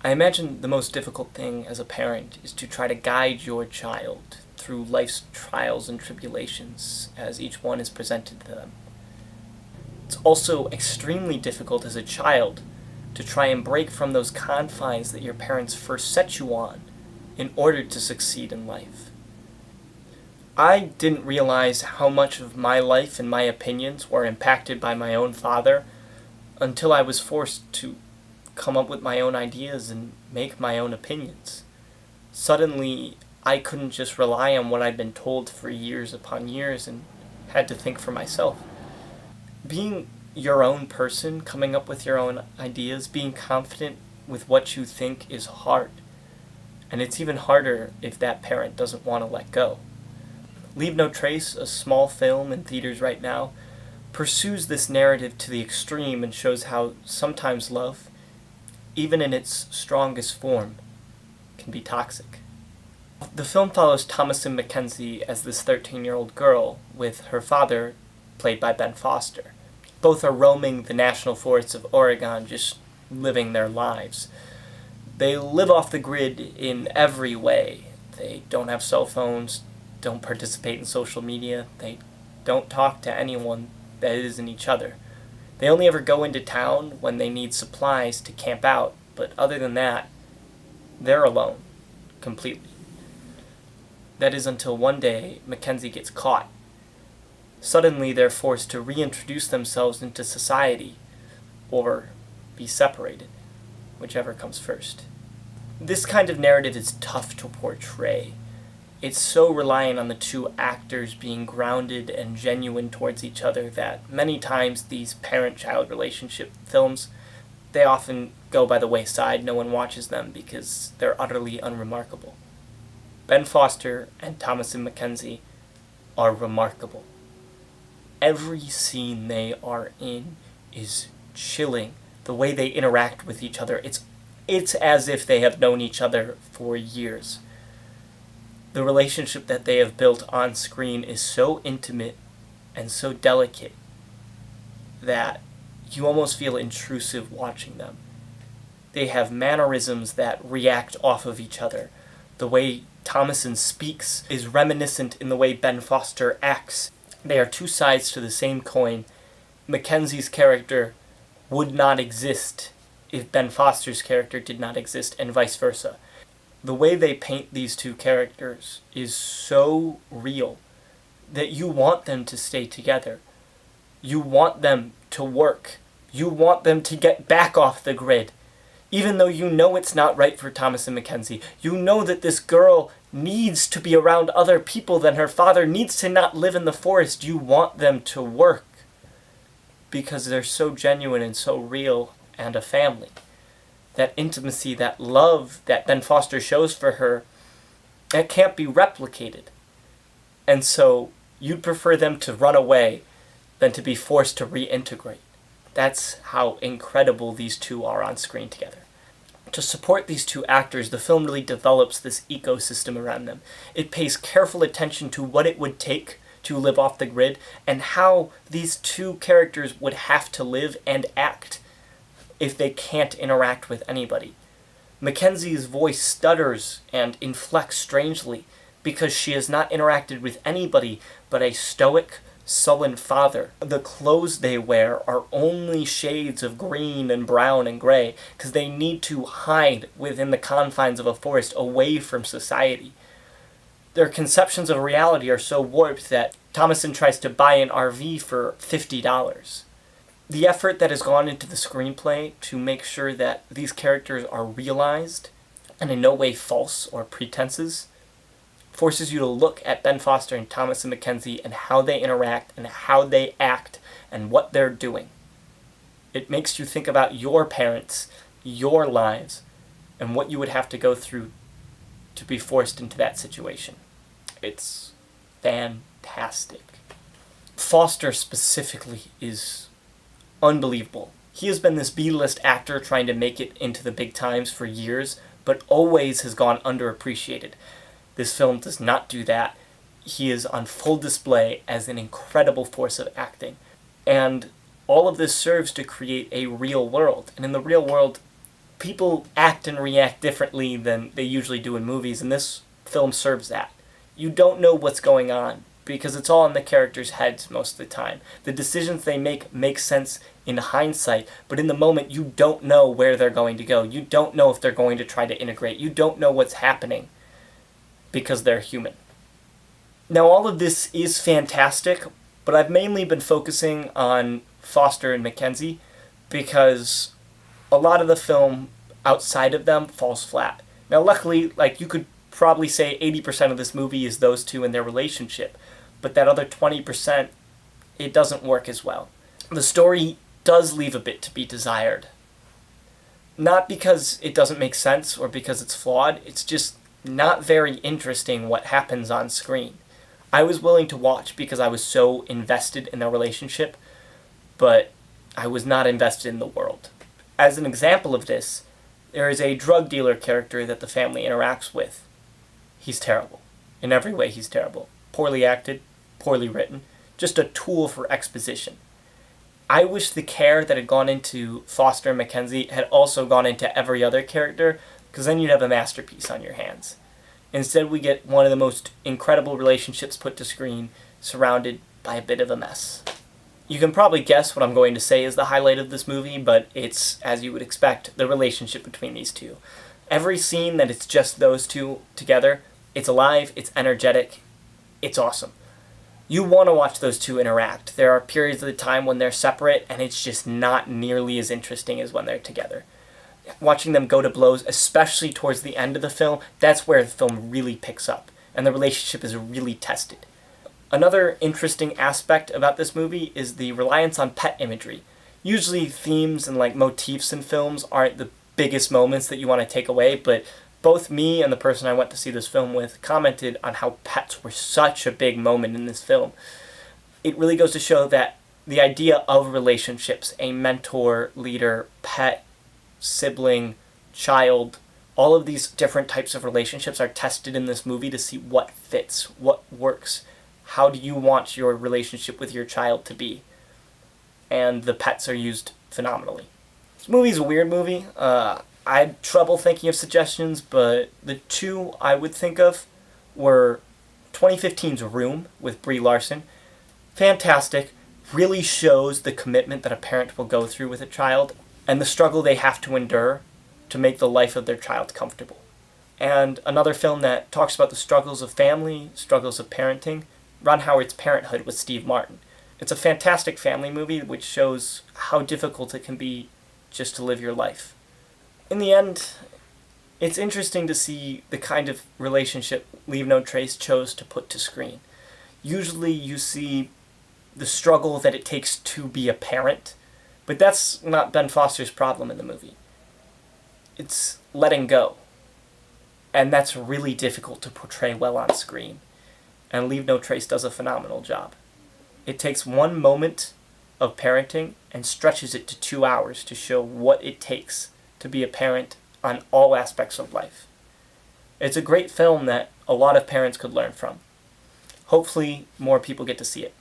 I imagine the most difficult thing as a parent is to try to guide your child through life's trials and tribulations as each one is presented to them. It's also extremely difficult as a child to try and break from those confines that your parents first set you on in order to succeed in life. I didn't realize how much of my life and my opinions were impacted by my own father until I was forced to come up with my own ideas and make my own opinions. Suddenly, I couldn't just rely on what I'd been told for years upon years and had to think for myself. Being your own person, coming up with your own ideas, being confident with what you think is hard. And it's even harder if that parent doesn't want to let go. Leave No Trace, a small film in theaters right now, pursues this narrative to the extreme and shows how sometimes love, even in its strongest form, can be toxic. The film follows Thomasin McKenzie as this 13-year-old girl with her father, played by Ben Foster. Both are roaming the national forests of Oregon, just living their lives. They live off the grid in every way. They don't have cell phones, don't participate in social media, they don't talk to anyone that isn't each other. They only ever go into town when they need supplies to camp out, but other than that, they're alone, completely. That is until one day, McKenzie gets caught. Suddenly, they're forced to reintroduce themselves into society, or be separated, whichever comes first. This kind of narrative is tough to portray. It's so reliant on the two actors being grounded and genuine towards each other that many times these parent-child relationship films, they often go by the wayside. No one watches them because they're utterly unremarkable. Ben Foster and Thomasin McKenzie are remarkable. Every scene they are in is chilling. The way they interact with each other, it's as if they have known each other for years. The relationship that they have built on screen is so intimate and so delicate that you almost feel intrusive watching them. They have mannerisms that react off of each other. The way Thomasin speaks is reminiscent in the way Ben Foster acts. They are two sides to the same coin. Mackenzie's character would not exist if Ben Foster's character did not exist, and vice versa. The way they paint these two characters is so real that you want them to stay together. You want them to work. You want them to get back off the grid. Even though you know it's not right for Thomasin McKenzie. You know that this girl needs to be around other people than her father, needs to not live in the forest. You want them to work because they're so genuine and so real and a family. That intimacy, that love that Ben Foster shows for her, that can't be replicated. And so you'd prefer them to run away than to be forced to reintegrate. That's how incredible these two are on screen together. To support these two actors, the film really develops this ecosystem around them. It pays careful attention to what it would take to live off the grid and how these two characters would have to live and act if they can't interact with anybody. Mackenzie's voice stutters and inflects strangely because she has not interacted with anybody but a stoic, sullen father. The clothes they wear are only shades of green and brown and gray because they need to hide within the confines of a forest away from society. Their conceptions of reality are so warped that Thomasin tries to buy an RV for $50. The effort that has gone into the screenplay to make sure that these characters are realized and in no way false or pretenses forces you to look at Ben Foster and Thomasin McKenzie and how they interact and how they act and what they're doing. It makes you think about your parents, your lives, and what you would have to go through to be forced into that situation. It's fantastic. Foster specifically is unbelievable. He has been this B-list actor trying to make it into the big times for years, but always has gone underappreciated. This film does not do that. He is on full display as an incredible force of acting. And all of this serves to create a real world. And in the real world, people act and react differently than they usually do in movies, and this film serves that. You don't know what's going on, because it's all in the characters' heads most of the time. The decisions they make sense in hindsight, but in the moment you don't know where they're going to go. You don't know if they're going to try to integrate. You don't know what's happening, because they're human. Now, all of this is fantastic, but I've mainly been focusing on Foster and McKenzie, because a lot of the film outside of them falls flat. Now, luckily, you could probably say 80% of this movie is those two and their relationship, but that other 20%, it doesn't work as well. The story does leave a bit to be desired. Not because it doesn't make sense or because it's flawed, it's just not very interesting what happens on screen. I was willing to watch because I was so invested in their relationship, but I was not invested in the world. As an example of this, there is a drug dealer character that the family interacts with. He's terrible. In every way, he's terrible. Poorly acted, poorly written, just a tool for exposition. I wish the care that had gone into Foster and McKenzie had also gone into every other character, because then you'd have a masterpiece on your hands. Instead, we get one of the most incredible relationships put to screen, surrounded by a bit of a mess. You can probably guess what I'm going to say is the highlight of this movie, but it's, as you would expect, the relationship between these two. Every scene that it's just those two together, it's alive, it's energetic, it's awesome. You want to watch those two interact. There are periods of the time when they're separate, and it's just not nearly as interesting as when they're together. Watching them go to blows, especially towards the end of the film, that's where the film really picks up, and the relationship is really tested. Another interesting aspect about this movie is the reliance on pet imagery. Usually themes and motifs in films aren't the biggest moments that you want to take away, but both me and the person I went to see this film with commented on how pets were such a big moment in this film. It really goes to show that the idea of relationships, a mentor, leader, pet, sibling, child, all of these different types of relationships are tested in this movie to see what fits, what works. How do you want your relationship with your child to be? And the pets are used phenomenally. This movie's a weird movie. I had trouble thinking of suggestions, but the two I would think of were 2015's Room with Brie Larson. Fantastic. Really shows the commitment that a parent will go through with a child and the struggle they have to endure to make the life of their child comfortable. And another film that talks about the struggles of family, struggles of parenting, Ron Howard's Parenthood with Steve Martin. It's a fantastic family movie which shows how difficult it can be just to live your life. In the end, it's interesting to see the kind of relationship Leave No Trace chose to put to screen. Usually you see the struggle that it takes to be a parent, but that's not Ben Foster's problem in the movie. It's letting go. And that's really difficult to portray well on screen. And Leave No Trace does a phenomenal job. It takes one moment of parenting and stretches it to 2 hours to show what it takes to be a parent on all aspects of life. It's a great film that a lot of parents could learn from. Hopefully, more people get to see it.